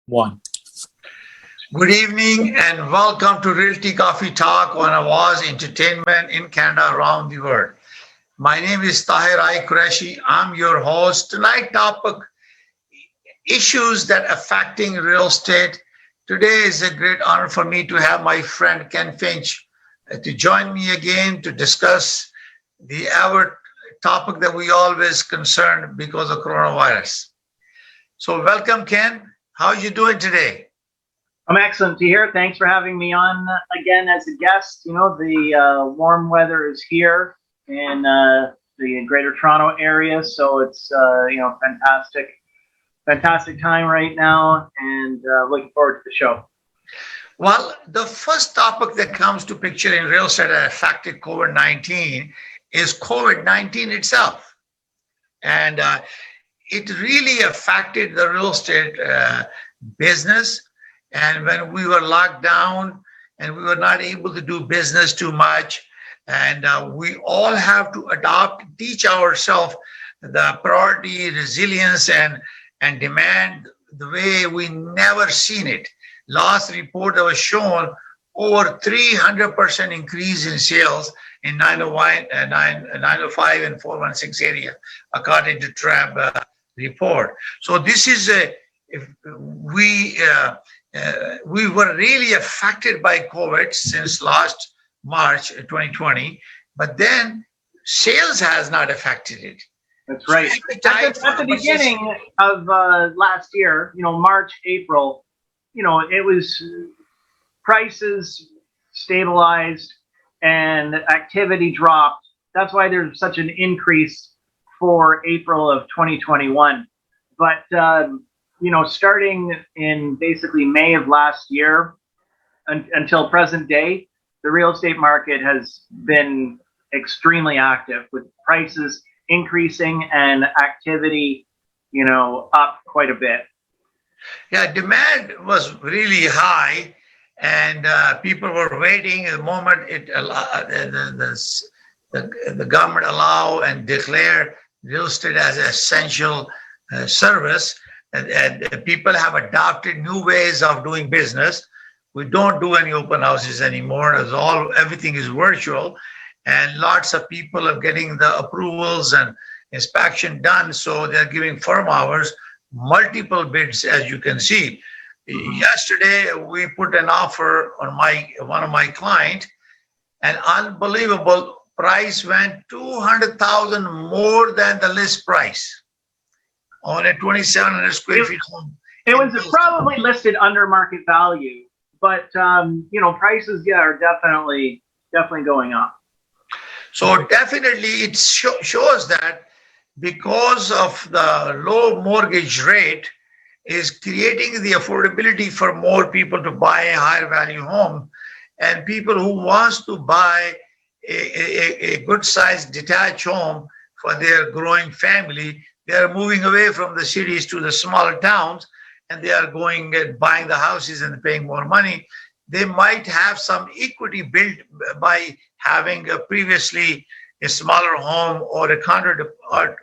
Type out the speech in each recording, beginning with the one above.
One. Good evening and welcome to Realty Coffee Talk on Awaz Entertainment in Canada around the world. My name is Tahir I. Qureshi. I'm your host. Tonight topic, issues that affecting real estate. Today is a great honor for me to have my friend Ken Finch to join me again to discuss the ever topic that we always concerned because of coronavirus. So welcome, Ken. How are you doing today? I'm excellent to hear. Thanks for having me on again as a guest. You know, the warm weather is here in the Greater Toronto area, so it's fantastic time right now, and looking forward to the show. Well, the first topic that comes to picture in real estate that affected COVID-19 is COVID-19 itself, and it really affected the real estate business. And when we were locked down and we were not able to do business too much, and we all have to teach ourselves the priority, resilience, and demand the way we never seen it. Last report that was shown over 300% increase in sales in 905 and 416 area, according to TRAB report. So this is we were really affected by COVID since last March 2020, but then sales has not affected it. That's right. At the beginning of last year, March, April, it was prices stabilized and activity dropped. That's why there's such an increase for April of 2021. But starting in basically May of last year until present day, the real estate market has been extremely active with prices increasing and activity, up quite a bit. Yeah, demand was really high, and people were waiting the moment the government allow and declare real estate as an essential service. And people have adopted new ways of doing business. We don't do any open houses anymore. Everything is virtual, and lots of people are getting the approvals and inspection done. So they're giving firm hours, multiple bids, as you can see. Yesterday, we put an offer on one of my client, and unbelievable price went $200,000 more than the list price on a 2,700 square feet home. It was probably listed under market value, but prices are definitely going up. So definitely it shows that because of the low mortgage rate is creating the affordability for more people to buy a higher value home, and people who wants to buy a good sized detached home for their growing family, they are moving away from the cities to the smaller towns, and they are going and buying the houses and paying more money. They might have some equity built by having previously a smaller home or a condo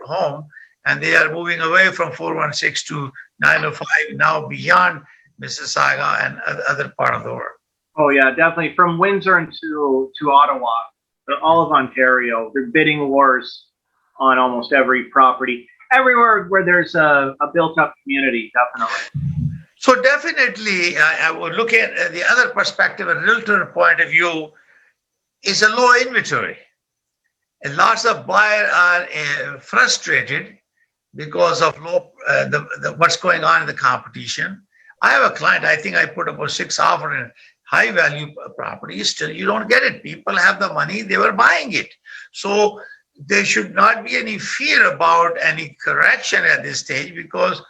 home, and they are moving away from 416 to 905 now beyond Mississauga and other part of the world. Oh yeah, definitely from Windsor to Ottawa, all of Ontario. They're bidding wars on almost every property. Everywhere where there's a built-up community, definitely. So definitely, I would look at the other perspective, a realtor point of view, is a low inventory. And lots of buyers are frustrated because of what's going on in the competition. I have a client, I think I put about 6 offers in high value properties. Still, you don't get it. People have the money, they were buying it. So there should not be any fear about any correction at this stage because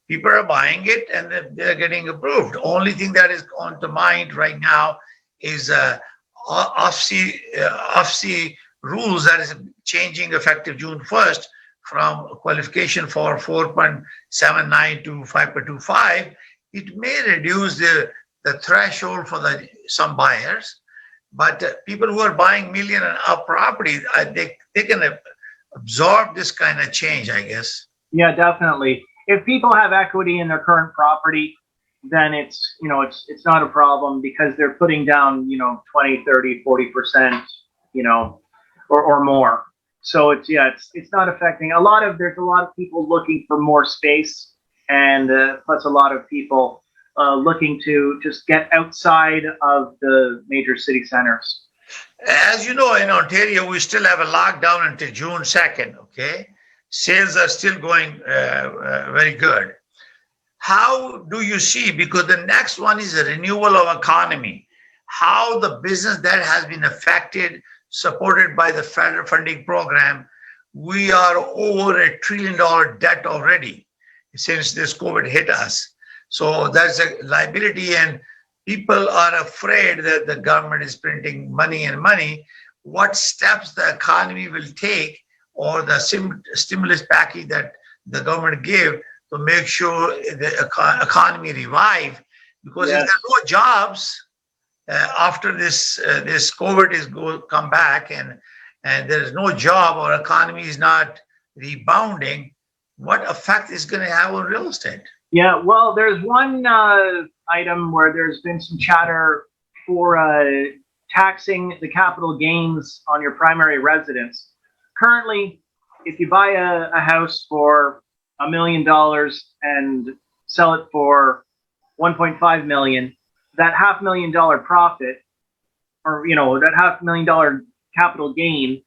people are buying it and they're getting approved. Only thing that is on to mind right now is off-sea rules that is changing effective June 1st from qualification for 4.79 to 5.25. It may reduce the threshold for some buyers, but people who are buying million and up property, they can absorb this kind of change, I guess. Yeah, definitely. If people have equity in their current property, then it's not a problem because they're putting down 20, 30, 40%, or more. So it's not affecting there's a lot of people looking for more space, and plus a lot of people looking to just get outside of the major city centers. As you know, in Ontario, we still have a lockdown until June 2nd, okay? Sales are still going very good. How do you see, because the next one is a renewal of economy, how the business that has been affected, supported by the federal funding program, we are over $1 trillion debt already since this COVID hit us. So there's a liability, and people are afraid that the government is printing money and money. What steps the economy will take, or the stimulus package that the government gave, to make sure the economy revive, because if there are no jobs after this COVID is come back, and there is no job, or economy is not rebounding, what effect is going to have on real estate? Yeah, well, there's one item where there's been some chatter for taxing the capital gains on your primary residence. Currently, if you buy a house for $1 million and sell it for 1.5 million, that $500,000 profit, or that $500,000 capital gain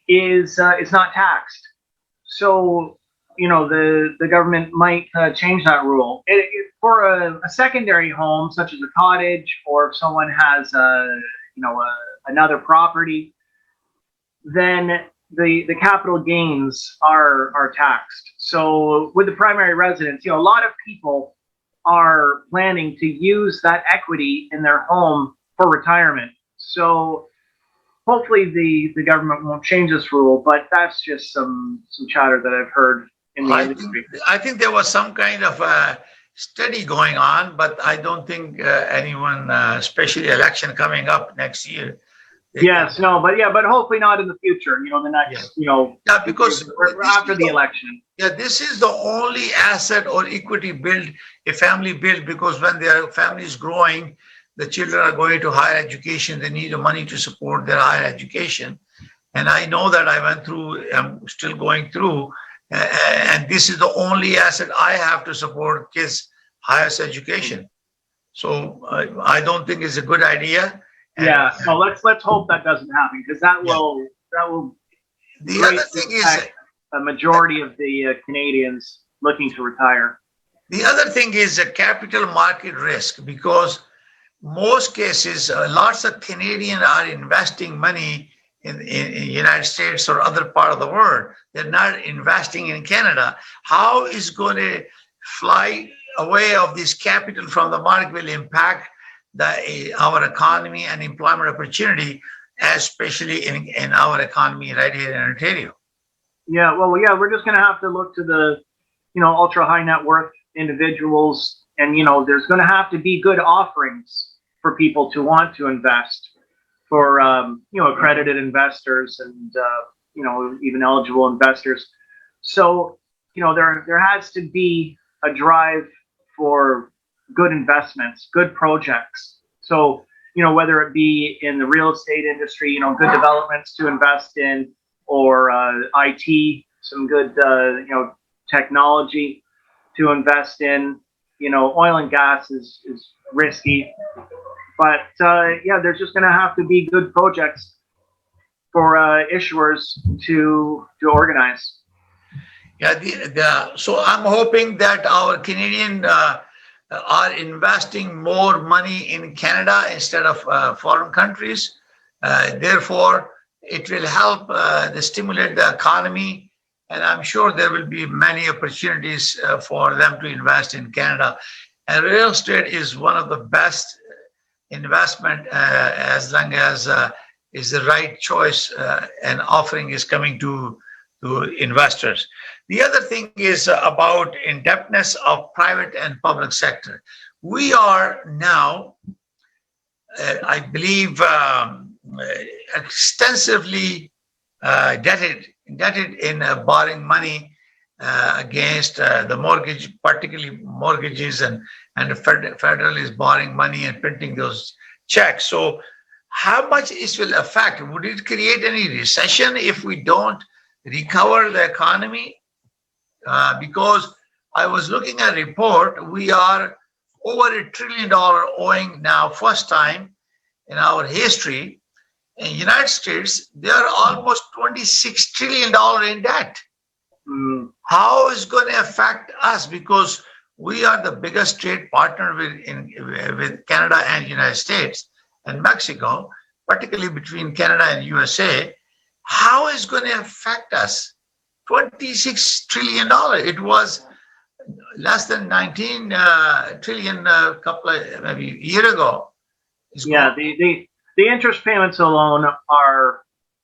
is not taxed. So the government might change that rule. For a secondary home, such as a cottage, or if someone has another property, then the capital gains are taxed. So with the primary residence, a lot of people are planning to use that equity in their home for retirement. So hopefully the government won't change this rule, but that's just some chatter that I've heard in the industry. I think there was some kind of a study going on, but I don't think anyone, especially election coming up next year. But hopefully not in the future. The next, because after the election. Yeah, this is the only asset or equity build a family build, because when their family is growing, the children are going to higher education. They need the money to support their higher education, and I know that I went through. I'm still going through, and this is the only asset I have to support kids' highest education. So I don't think it's a good idea. So let's hope that doesn't happen, because that will The other thing is a majority of the Canadians looking to retire. The other thing is a capital market risk, because most cases, lots of Canadians are investing money in the United States or other part of the world. They're not investing in Canada. How is going to fly away of this capital from the market will impact our economy and employment opportunity, especially in our economy right here in Ontario. We're just going to have to look to the, ultra high net worth individuals, and there's going to have to be good offerings for people to want to invest, for accredited investors and even eligible investors. So there has to be a drive for good investments, good projects. So whether it be in the real estate industry, good developments to invest in, or IT, some good technology to invest in. Oil and gas is risky, but there's just going to have to be good projects for issuers to organize. So I'm hoping that our Canadian are investing more money in Canada instead of foreign countries. Therefore, it will help stimulate the economy, and I'm sure there will be many opportunities for them to invest in Canada. And real estate is one of the best investment as long as is the right choice and offering is coming to investors. The other thing is about indebtedness of private and public sector. We are now, I believe, extensively indebted in borrowing money against the mortgage, particularly mortgages, and the federal is borrowing money and printing those checks. So how much it will affect? Would it create any recession if we don't recover the economy? Because I was looking at a report, we are over $1 trillion owing now, first time in our history. In United States, they are almost $26 trillion in debt. How is going to affect us? Because we are the biggest trade partner with Canada and United States and Mexico, particularly between Canada and USA. How is going to affect us? $26 trillion. It was less than 19 trillion a couple of maybe a year ago. Yeah, the interest payments alone are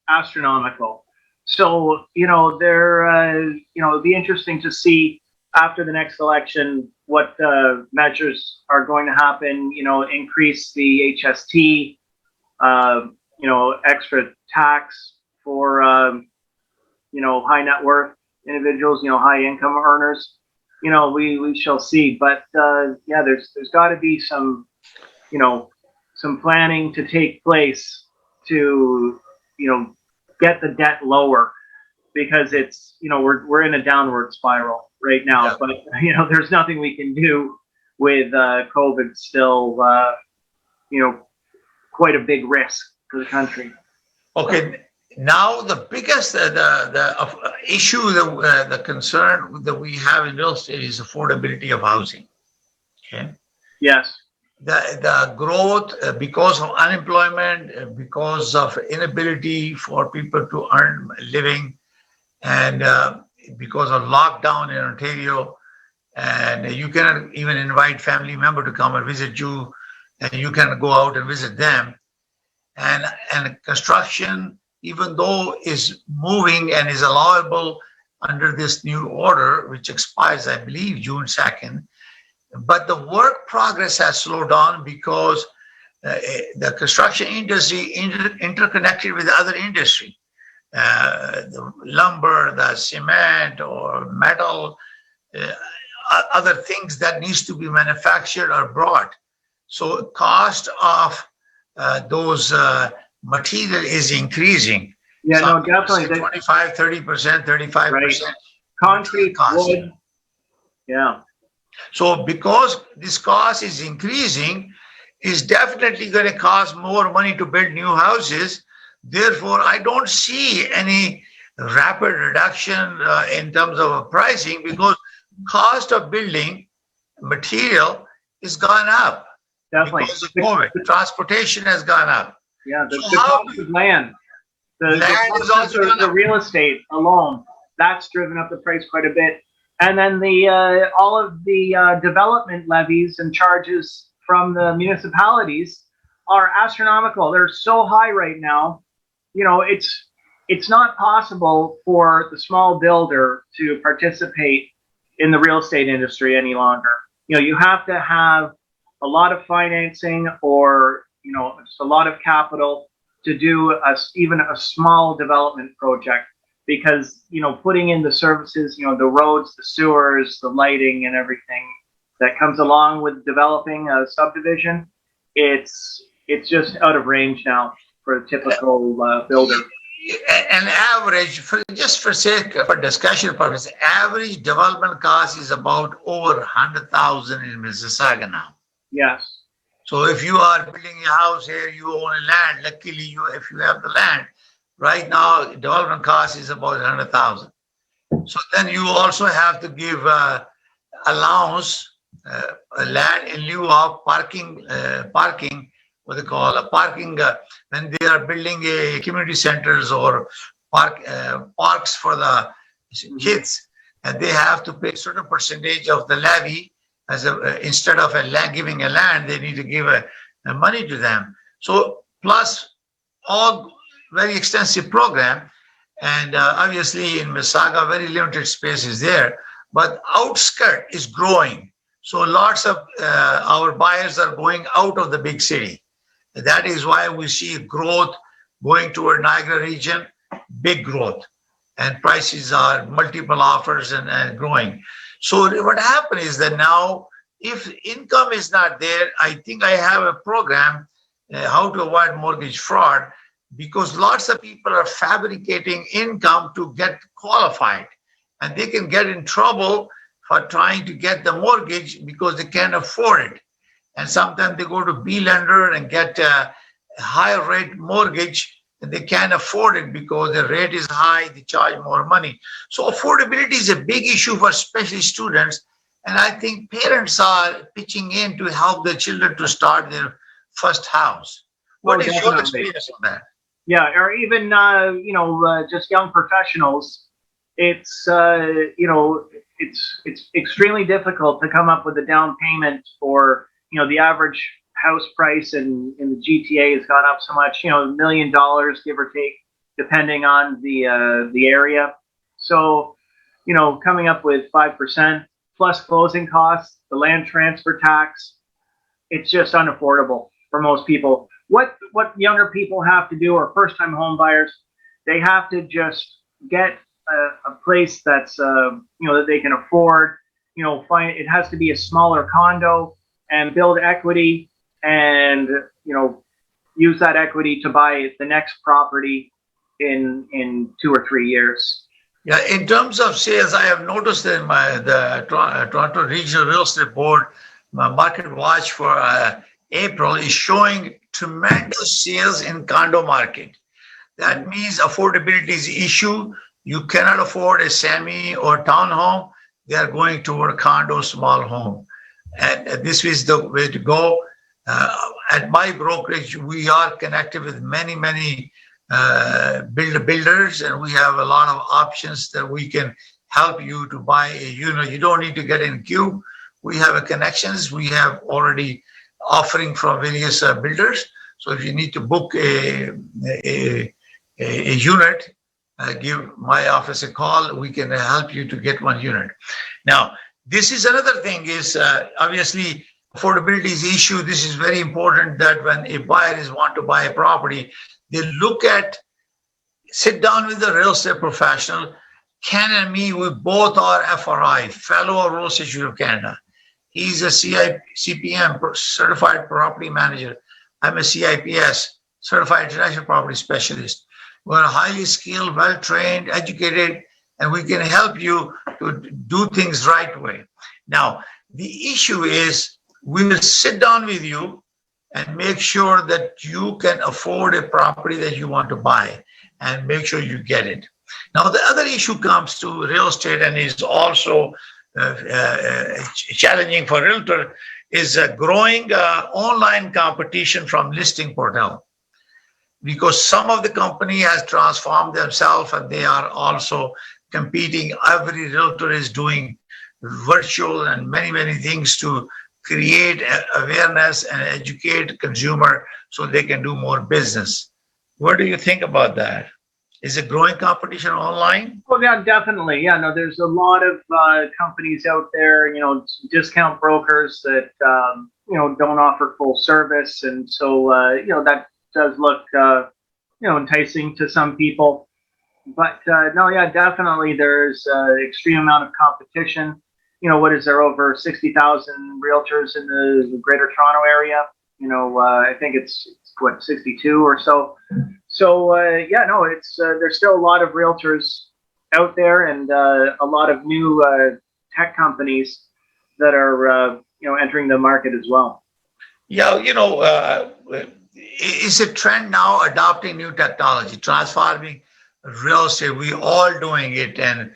astronomical. So, it'll be interesting to see after the next election what measures are going to happen, increase the HST, extra tax for, high net worth individuals, high income earners. We shall see. But there's got to be some planning to take place to, get the debt lower, because it's, we're in a downward spiral right now. Yeah. But, there's nothing we can do with COVID still, quite a big risk for the country. Okay. Now the biggest the issue, the concern that we have in real estate is affordability of housing. Okay. Yes. The growth because of unemployment, because of inability for people to earn a living, and because of lockdown in Ontario, and you cannot even invite family member to come and visit you, and you can go out and visit them, and construction, even though is moving and is allowable under this new order, which expires, I believe, June 2nd. But the work progress has slowed down because the construction industry interconnected with other industry, the lumber, the cement or metal, other things that needs to be manufactured or brought. So cost of those material is increasing. Yeah, no, definitely. 25, 30%, 35%. Right. Concrete, wood. Yeah. So because this cost is increasing, is definitely going to cost more money to build new houses. Therefore, I don't see any rapid reduction in terms of pricing, because cost of building material is gone up. Definitely. Because of COVID. The transportation has gone up. Yeah, the cost of land. The cost of the real estate alone, that's driven up the price quite a bit. And then the all of the development levies and charges from the municipalities are astronomical. They're so high right now. It's not possible for the small builder to participate in the real estate industry any longer. You have to have a lot of financing or just a lot of capital to do even a small development project. Because, putting in the services, the roads, the sewers, the lighting and everything that comes along with developing a subdivision, it's just out of range now for a typical builder. An average, for discussion purpose, average development cost is about over $100,000 in Mississauga now. Yes. So if you are building a house here, you own a land, luckily if you have the land. Right now, development cost is about $100,000. So then you also have to give allowance, land in lieu of parking, what they call a parking, when they are building a community centers or parks for the kids, and they have to pay a certain percentage of the levy instead of giving a land, they need to give a money to them. So plus all very extensive program, and obviously in Mississauga, very limited space is there, but outskirt is growing. So lots of our buyers are going out of the big city. That is why we see growth going toward Niagara region, big growth. and prices are multiple offers and growing. So what happened is that now, if income is not there, I think I have a program, how to avoid mortgage fraud, because lots of people are fabricating income to get qualified, and they can get in trouble for trying to get the mortgage because they can't afford it. And sometimes they go to B lender and get a higher rate mortgage, and they can't afford it because the rate is high, they charge more money. So affordability is a big issue for especially students. And I think parents are pitching in to help their children to start their first house. What is your experience on that? Yeah, or even just young professionals. It's it's extremely difficult to come up with a down payment for the average house price in the GTA has gone up so much, $1 million give or take, depending on the area. So coming up with 5% plus closing costs, the land transfer tax, it's just unaffordable for most people. What younger people have to do, or first-time home buyers, they have to just get a place that's that they can afford. Find it has to be a smaller condo and build equity, and use that equity to buy the next property in 2 or 3 years. Yeah, in terms of sales, I have noticed that the Toronto Regional Real Estate Board, my market watch for April is showing tremendous sales in condo market. That means affordability is the issue. You cannot afford a semi or townhome. They are going toward condo, small home. And this is the way to go. At my brokerage, we are connected with many builders, and we have a lot of options that we can help you to buy a unit. You don't need to get in queue. We have connections. We have already offering from various builders. So if you need to book a unit, give my office a call. We can help you to get one unit. Now, this is another thing is obviously affordability is the issue. This is very important that when a buyer is want to buy a property, they sit down with the real estate professional. Ken and me, we both are FRI, Fellow of Real Estate Institute of Canada. He's a CPM, Certified Property Manager. I'm a CIPS, Certified International Property Specialist. We're highly skilled, well-trained, educated, and we can help you to do things right way. Now, the issue is we will sit down with you and make sure that you can afford a property that you want to buy and make sure you get it. Now, the other issue comes to real estate and is also challenging for realtor is a growing online competition from listing portal, because some of the company has transformed themselves and they are also competing. Every realtor is doing virtual and many things to create awareness and educate consumer so they can do more business. What do you think about that? Is it growing competition online? Well, yeah, definitely. Yeah, no, there's a lot of companies out there, discount brokers that, don't offer full service. And so, that does look, enticing to some people. But no, yeah, definitely there's an extreme amount of competition. What is there, over 60,000 realtors in the Greater Toronto area? I think it's 62 or so. So it's there's still a lot of realtors out there, and a lot of new tech companies that are entering the market as well. Yeah, it's a trend now adopting new technology, transforming real estate. We all doing it, and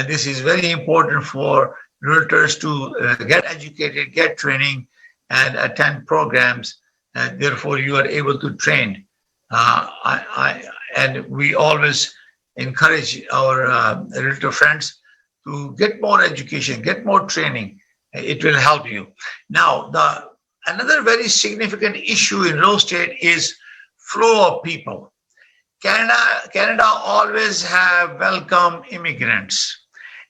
this is very important for realtors to get educated, get training, and attend programs. And therefore, you are able to train. And we always encourage our realtor friends to get more education, get more training. It will help you. Now, another very significant issue in real estate is flow of people. Canada always have welcome immigrants.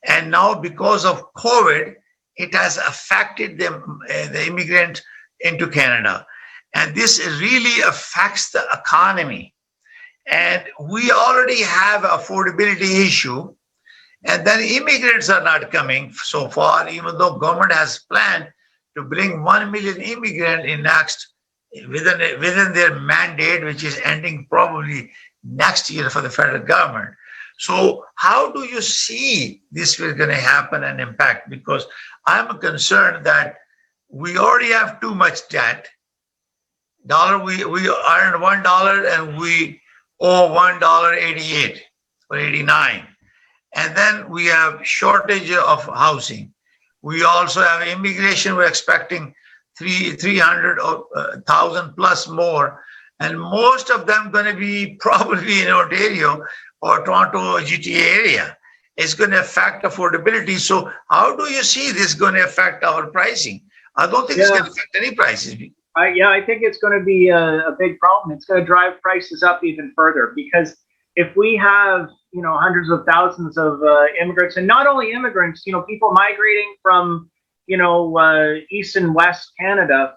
And now because of COVID, it has affected the immigrant into Canada. And this really affects the economy. and we already have affordability issue, and then immigrants are not coming so far, even though government has planned to bring 1 million immigrant in next within their mandate, which is ending probably next year for the federal government. So how do you see this is going to happen and impact? Because I'm concerned that we already have too much debt. We earned $1 and we owe $1.88 or 89. And then we have shortage of housing. We also have immigration. We're expecting 300,000 plus more, and most of them going to be probably in Ontario or Toronto GTA area. It's going to affect affordability. So how do you see this going to affect our pricing? I don't think it's going to affect any prices. I think it's going to be a big problem. It's going to drive prices up even further, because if we have, hundreds of thousands of immigrants, and not only immigrants, people migrating from, East and West Canada,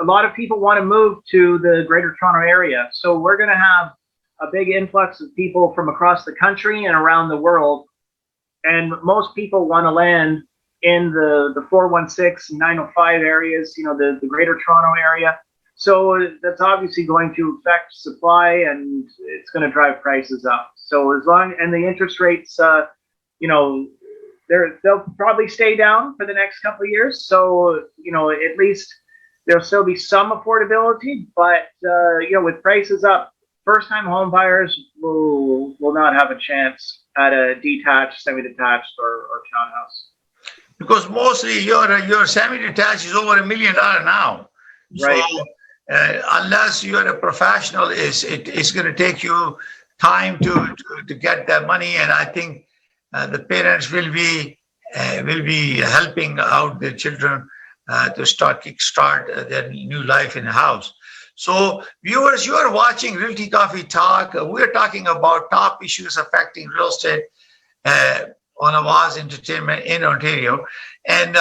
a lot of people want to move to the Greater Toronto area. So we're going to have a big influx of people from across the country and around the world. And most people want to land in the 416 and 905 areas, the Greater Toronto area. So that's obviously going to affect supply, and it's going to drive prices up. So and the interest rates, they'll probably stay down for the next couple of years. So, at least there'll still be some affordability, but, with prices up, first-time home buyers will not have a chance at a detached, semi-detached, or townhouse. Because mostly your semi-detached is over $1 million now. Right. So, unless you're a professional, it's going to take you time to get that money, and I think the parents will be helping out their children to kickstart their new life in the house. So, viewers, you are watching Realty Coffee Talk. We're talking about top issues affecting real estate on Avaz Entertainment in Ontario, and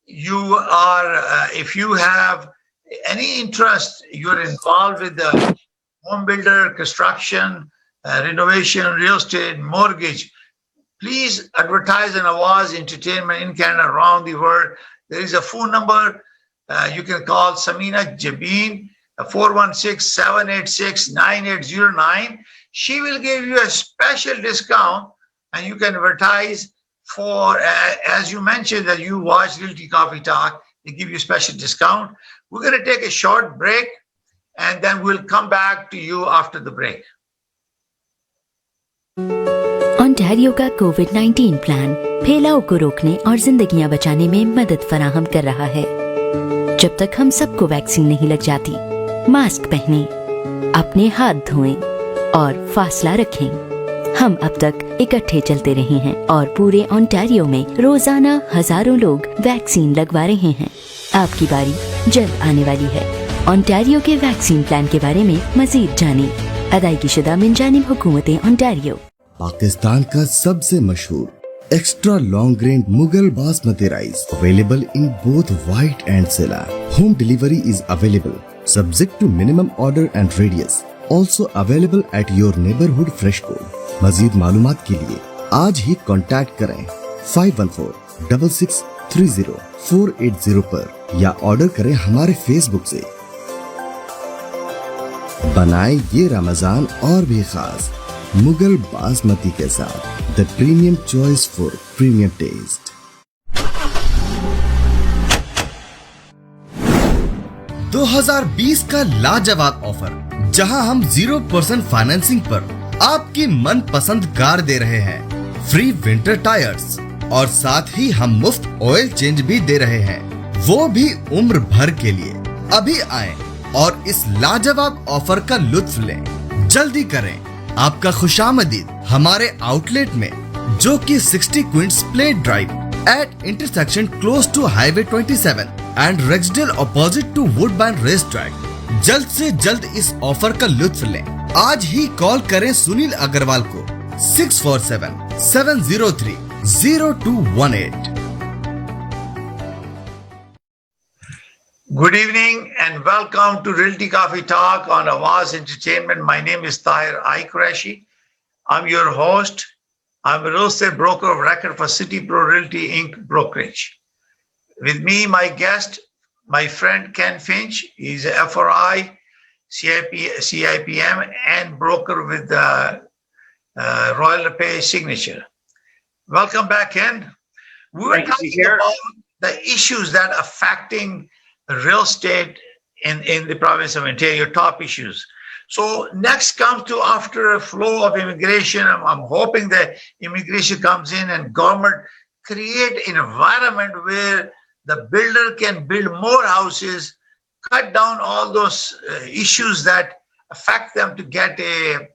you are if you have any interest, you're involved with the home builder, construction, renovation, real estate, mortgage, please advertise on Avaz Entertainment in Canada, around the world. There is a phone number. You can call Samina Jabeen, 416-786-9809. She will give you a special discount, and you can advertise for, as you mentioned that you watch Realty Coffee Talk, they give you a special discount. We're going to take a short break, and then we'll come back to you after the break. Ontario का कोविड-19 plan फैलाव को रोकने और जिंदगियां बचाने में मदद फराहम कर रहा है। जब तक हम सबको वैक्सीन नहीं लग जाती, मास्क पहनें, अपने हाथ धोएं और फासला रखें। हम अब तक इकट्ठे चलते रहे हैं और पूरे ओंटारियो में रोजाना हजारों लोग वैक्सीन लगवा रहे हैं। आपकी बारी जल्द आने वाली है। ओंटारियो के वैक्सीन प्लान के बारे में मजीद जानें। अदायगी शुदा मिनजानिब हुकूमत ओंटारियो। पाकिस्तान का सबसे मशहूर extra long grain Mughal basmati rice available in both white and sella. Home delivery is available subject to minimum order and radius, also available at your neighbourhood Fresh Co. मजीद मालूमात के लिए आज ही कॉन्टैक्ट करें 5146630480 पर या ऑर्डर करें हमारे फेसबुक से। बनाए ये रमजान और भी खास मुगल बासमती के साथ, the premium choice for premium taste. 2020 का लाजवाब ऑफर, जहां हम 0% फाइनेंसिंग पर आपकी मनपसंद कार दे रहे हैं, फ्री विंटर टायर्स, और साथ ही हम मुफ्त ऑयल चेंज भी दे रहे हैं, वो भी उम्र भर के लिए। अभी आएं और इस लाजवाब ऑफर का लुत्फ लें। जल्दी करें, आपका खुशामदीद हमारे आउटलेट में, जो कि 60 Queens Plate Drive at intersection close to highway 27 and Rexdale opposite to Woodbine Race Track. जल्द से जल्द इस ऑफर का लुत्फ लें। आज ही कॉल करें सुनील अग्रवाल को 647-703-0218। Good evening and welcome to Realty Coffee Talk on Avaz Entertainment. My name is Tahir I. Qureshi. I'm your host. I'm a real estate broker of record for City Pro Realty Inc. Brokerage. With me, my guest, my friend Ken Finch. He's a FRI, CIPM, and broker with the Royal Lepage signature. Welcome back, Ken. We were talking about the issues that are affecting real estate in the province of Ontario, top issues. So next comes to after a flow of immigration. I'm hoping that immigration comes in and government create an environment where the builder can build more houses, cut down all those issues that affect them to get a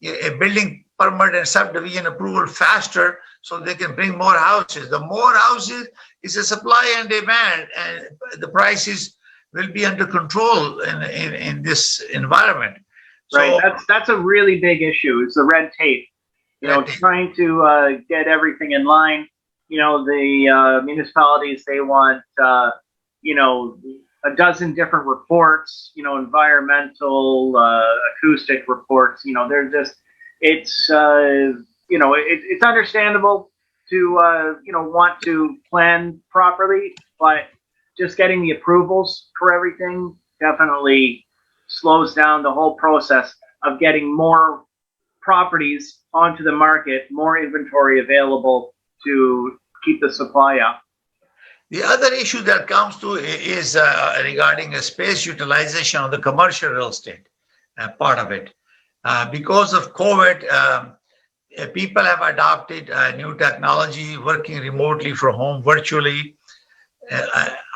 building permit and subdivision approval faster so they can bring more houses. The more houses is a supply and demand, and the prices will be under control in this environment. Right, that's a really big issue. It's the red tape. Trying to get everything in line. The municipalities, they want a dozen different reports. Environmental, acoustic reports. They're just it's understandable to want to plan properly, but just getting the approvals for everything definitely slows down the whole process of getting more properties onto the market, more inventory available to keep the supply up. The other issue that comes to is regarding space utilization on the commercial real estate part of it. Because of COVID, people have adopted new technology, working remotely from home, virtually.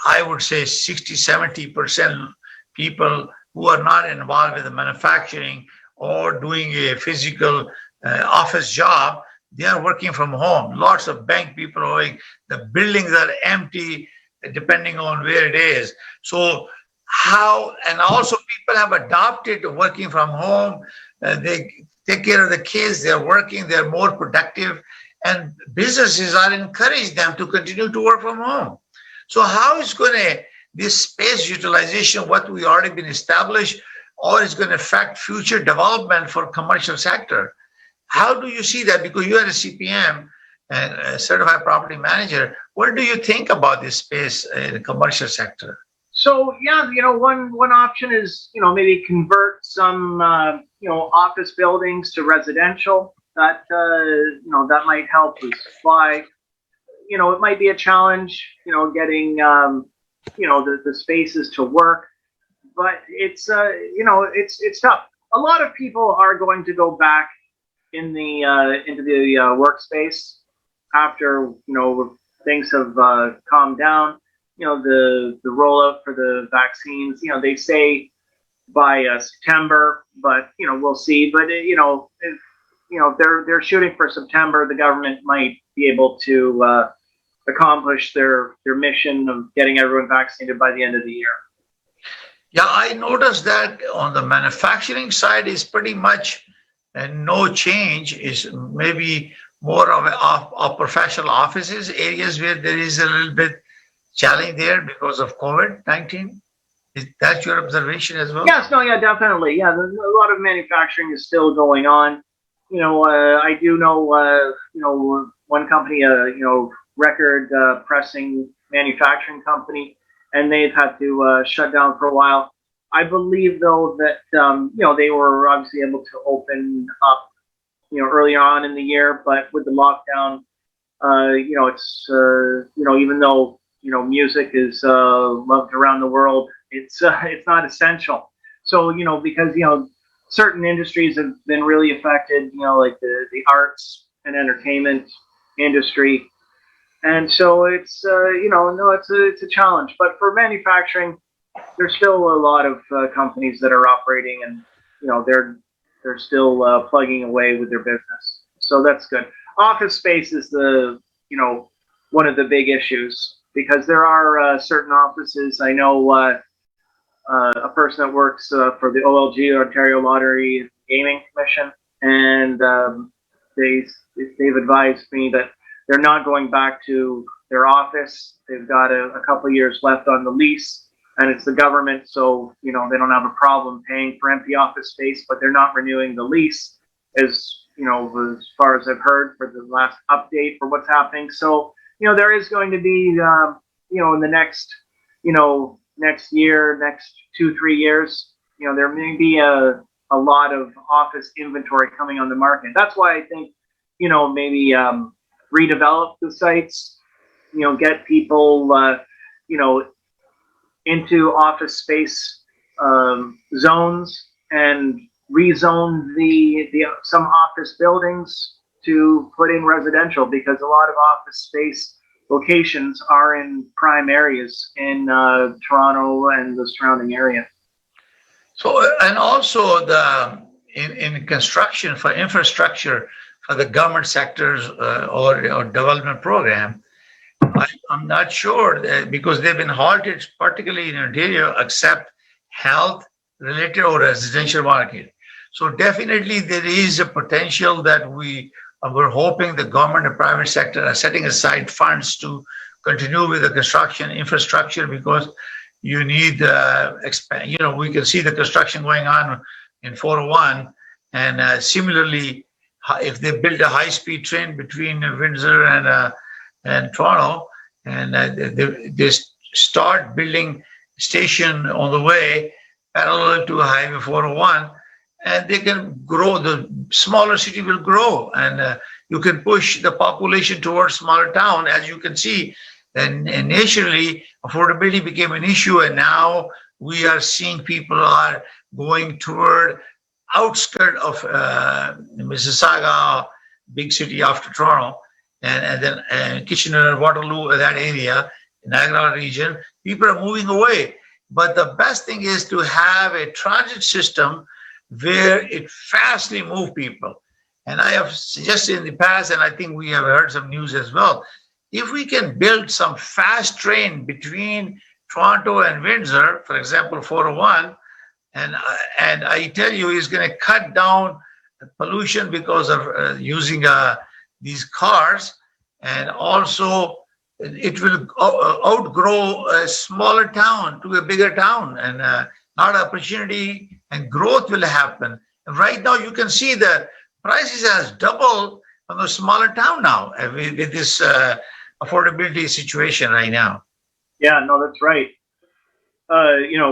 I would say 60-70% people who are not involved with the manufacturing or doing a physical office job, they are working from home. Lots of bank people are going, the buildings are empty depending on where it is. So and also people have adopted working from home. They take care of the kids, they're working, they're more productive, and businesses are encouraging them to continue to work from home. So how is this space utilization, what we already been established, or is going to affect future development for commercial sector? How do you see that? Because you are a CPM and a certified property manager. What do you think about this space in the commercial sector? So one option is maybe convert some office buildings to residential. That that might help with supply. It might be a challenge, getting the spaces to work, but it's it's tough. A lot of people are going to go back into the workspace after things have calmed down. The rollout for the vaccines. They say by September, but we'll see. But if they're shooting for September, the government might be able to accomplish their mission of getting everyone vaccinated by the end of the year. Yeah, I noticed that on the manufacturing side is pretty much no change. Is maybe more of professional offices, areas where there is a little bit challenge there because of COVID-19. Is that your observation as well? Yes, no, yeah, definitely. Yeah, a lot of manufacturing is still going on. I do know, one company, record pressing manufacturing company, and they've had to shut down for a while. I believe though that they were obviously able to open up early on in the year, but with the lockdown, it's even though music is loved around the world, it's not essential. So because certain industries have been really affected, like the arts and entertainment industry. And so it's, it's a challenge. But for manufacturing, there's still a lot of companies that are operating, and, they're still plugging away with their business. So that's good. Office space is one of the big issues, because there are certain offices. I know a person that works for the OLG, Ontario Lottery Gaming Commission, and they've advised me that they're not going back to their office. They've got a couple of years left on the lease, and it's the government, so they don't have a problem paying for empty office space, but they're not renewing the lease, as far as I've heard for the last update for what's happening. So there is going to be in the next next year, next 2-3 years, there may be a lot of office inventory coming on the market. That's why I think maybe redevelop the sites, get people into office space zones, and rezone the some office buildings to put in residential, because a lot of office space locations are in prime areas in Toronto and the surrounding area. So, and also in construction for infrastructure for the government sectors or development program, I'm not sure because they've been halted, particularly in Ontario, except health related or residential market. So definitely there is a potential that we're hoping the government and private sector are setting aside funds to continue with the construction infrastructure, because you need expand. We can see the construction going on in 401, and similarly, if they build a high-speed train between Windsor and Toronto, and they start building station on the way parallel to Highway 401, and they can grow. The smaller city will grow, and you can push the population towards smaller town. As you can see, and initially affordability became an issue, and now we are seeing people are going toward outskirt of Mississauga, big city after Toronto, and then Kitchener, Waterloo, that area, Niagara region. People are moving away. But the best thing is to have a transit system where it fastly move people. And I have suggested in the past, and I think we have heard some news as well, if we can build some fast train between Toronto and Windsor, for example, 401, and I tell you, it's going to cut down pollution because of using these cars, and also it will outgrow a smaller town to a bigger town, and lot of opportunity and growth will happen. And right now, you can see the prices has doubled on the smaller town now with this affordability situation right now. Yeah, no, that's right.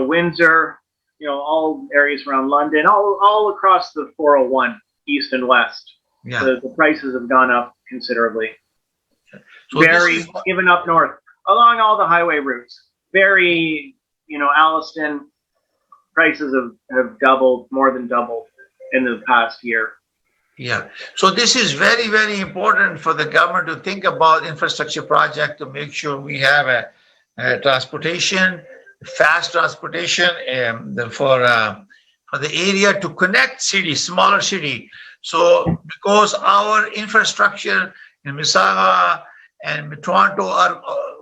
Windsor, all areas around London, all across the 401, east and west. Yeah. The prices have gone up considerably. So even up north, along all the highway routes. Alliston, prices have doubled, more than doubled in the past year. Yeah. So this is very, very important for the government to think about infrastructure project to make sure we have a transportation, fast transportation for the area to connect cities, smaller city. So because our infrastructure in Mississauga and Toronto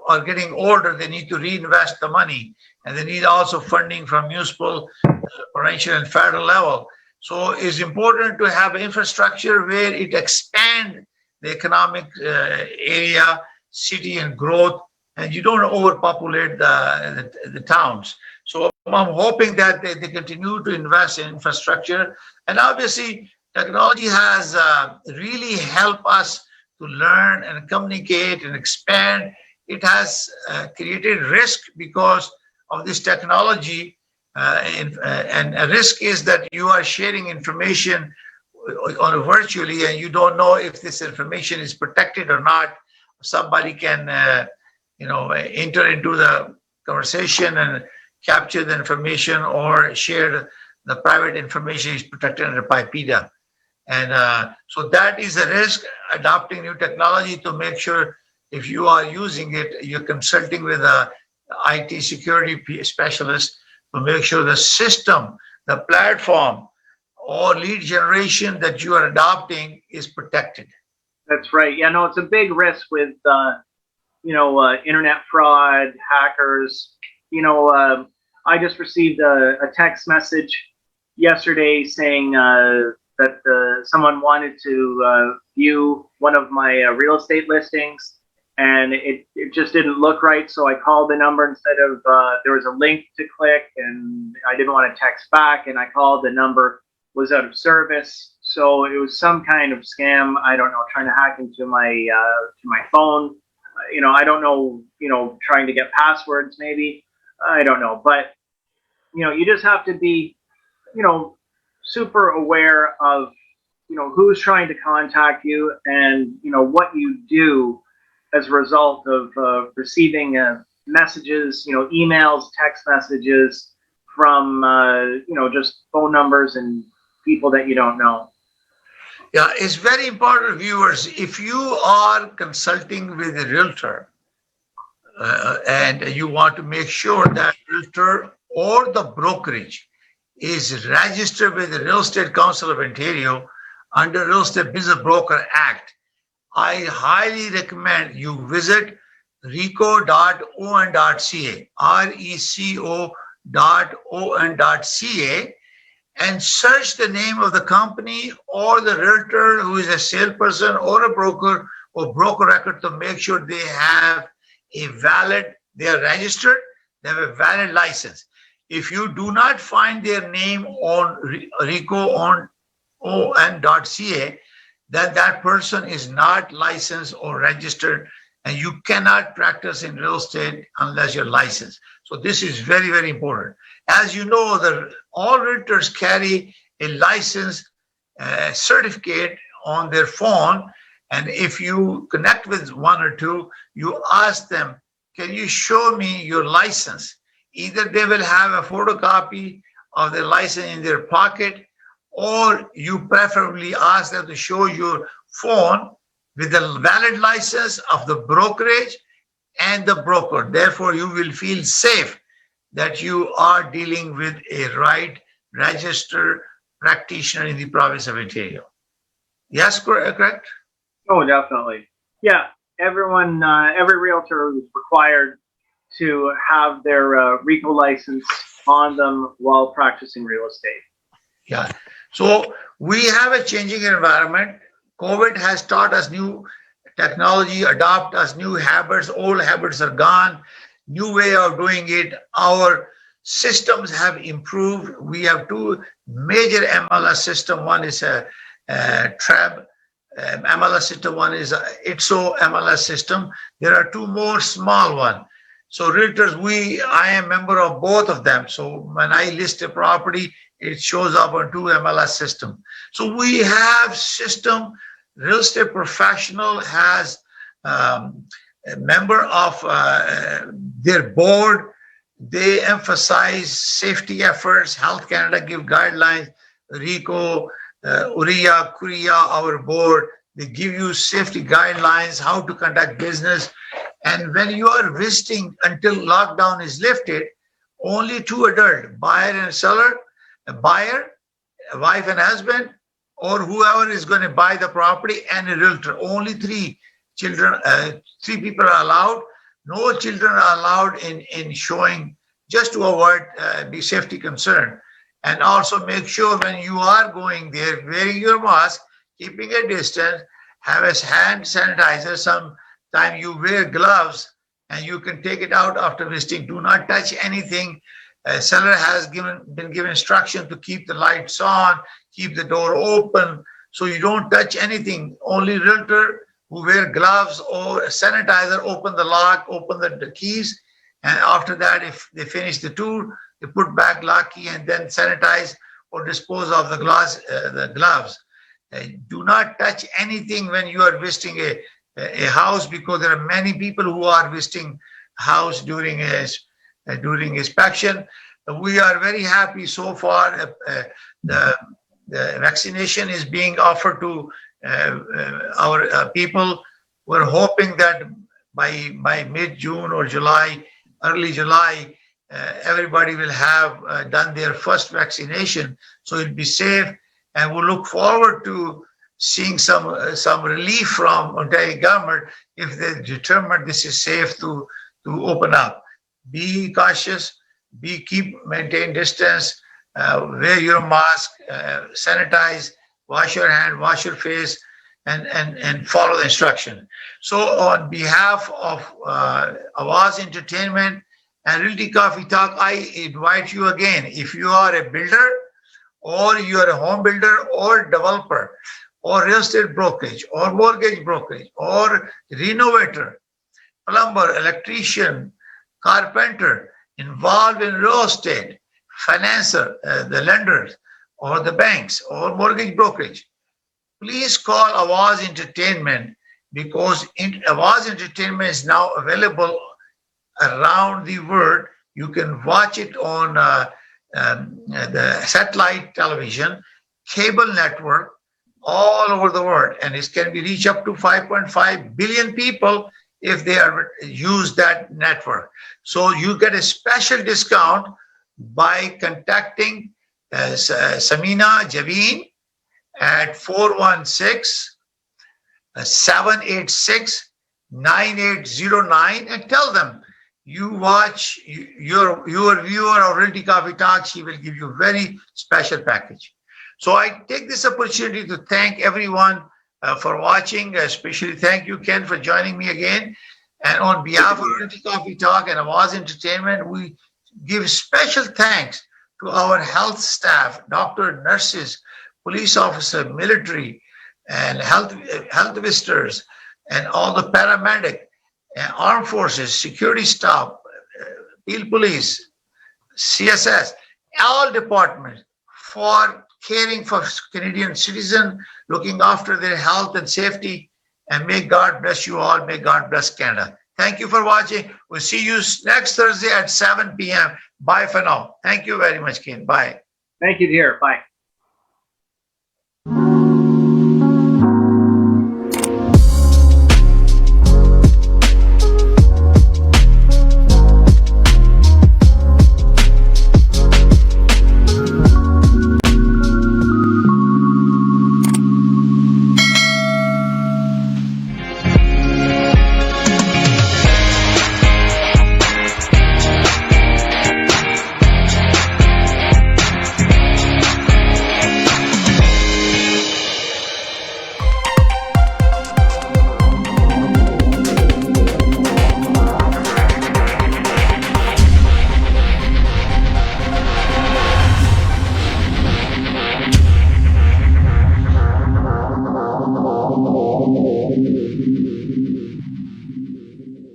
are getting older, they need to reinvest the money, and they need also funding from municipal, provincial, and federal level. So it's important to have infrastructure where it expands the economic area, city, and growth, and you don't overpopulate the towns. So I'm hoping that they continue to invest in infrastructure, and obviously technology has really helped us to learn and communicate and expand. It has created risk because of this technology, and a risk is that you are sharing information on virtually, and you don't know if this information is protected or not. Somebody can, enter into the conversation and capture the information or share the private information is protected under PIPEDA. And so that is a risk, adopting new technology to make sure if you are using it, you're consulting with a IT security specialist to make sure the system, the platform, or lead generation that you are adopting is protected. That's right. Yeah, no, it's a big risk with, internet fraud, hackers. I just received a text message yesterday saying that someone wanted to view one of my real estate listings, and it just didn't look right. So I called the number instead of, there was a link to click, and I didn't want to text back, and I called, the number was out of service. So it was some kind of scam. I don't know, trying to hack into my phone. I don't know, trying to get passwords maybe. I don't know. But, you just have to be, super aware of, who's trying to contact you, and, what you do as a result of receiving messages, emails, text messages from, just phone numbers and people that you don't know. Yeah, it's very important, viewers. If you are consulting with a realtor and you want to make sure that realtor or the brokerage is registered with the Real Estate Council of Ontario under Real Estate Business Broker Act, I highly recommend you visit reco.on.ca, reco.on.ca, and search the name of the company or the realtor who is a salesperson or a broker or broker record to make sure they are registered, they have a valid license. If you do not find their name on reco.on.ca, then that person is not licensed or registered, and you cannot practice in real estate unless you're licensed. So this is very, very important. As you know, all realtors carry a license certificate on their phone, and if you connect with one or two, you ask them, can you show me your license? Either they will have a photocopy of the license in their pocket, or you preferably ask them to show your phone with the valid license of the brokerage and the broker. Therefore, you will feel safe that you are dealing with a right registered practitioner in the province of Ontario. Yes, correct? Oh, definitely. Yeah, everyone, every realtor is required to have their RICO license on them while practicing real estate. Yeah. So we have a changing environment. COVID has taught us new technology, adopt us new habits. Old habits are gone. New way of doing it. Our systems have improved. We have two major MLS system. One is a TREB MLS system. One is a ITSO MLS system. There are two more small ones. So realtors, I am member of both of them. So when I list a property, it shows up on two MLS system. So we have system. Real estate professional has a member of their board. They emphasize safety efforts. Health Canada give guidelines. RICO, URIA, Kuria, our board, they give you safety guidelines, how to conduct business. And when you are visiting until lockdown is lifted, only two adults, buyer and seller, a buyer, a wife and husband, or whoever is going to buy the property, and a realtor. Only three children, three people are allowed. No children are allowed in showing, just to avoid the safety concern. And also make sure when you are going there, wearing your mask, keeping a distance, have a hand sanitizer. Sometime you wear gloves and you can take it out after visiting. Do not touch anything. Seller has been given instruction to keep the lights on, keep the door open, so you don't touch anything. Only realtor who wear gloves or sanitizer open the lock, open the keys, and after that, if they finish the tour, they put back lock key and then sanitize or dispose of the gloves. Do not touch anything when you are visiting a house, because there are many people who are visiting house during inspection. We are very happy so far. The vaccination is being offered to our people. We're hoping that by mid-June or July, early July, everybody will have done their first vaccination, so it'll be safe. And we'll look forward to seeing some relief from Ontario government if they determine this is safe to open up. Be cautious, maintain distance, wear your mask, sanitize, wash your hand, wash your face, and follow the instruction. So on behalf of Awaz Entertainment and Realty Coffee Talk, I invite you again, if you are a builder or you are a home builder or developer or real estate brokerage or mortgage brokerage or renovator, plumber, electrician, carpenter involved in real estate, financer, the lenders or the banks or mortgage brokerage, please call Awaz Entertainment, because Awaz Entertainment is now available around the world. You can watch it on the satellite television, cable network, all over the world, and it can be reached up to 5.5 billion people if they are use that network. So you get a special discount by contacting Samina Javeen at 416-786-9809 and tell them you watch your viewer of Realty Coffee Talk. She will give you a very special package. So I take this opportunity to thank everyone for watching, especially thank you, Ken, for joining me again. And on behalf of Realty Coffee Talk and Awaz Entertainment, we give special thanks to our health staff, doctor, nurses, police officer, military, and health visitors, and all the paramedic, and armed forces, security staff, field police, CSS, all departments for caring for Canadian citizens, looking after their health and safety. And may God bless you all. May God bless Canada. Thank you for watching. We'll see you next Thursday at 7 p.m. Bye for now. Thank you very much, Ken. Bye. Thank you, dear. Bye.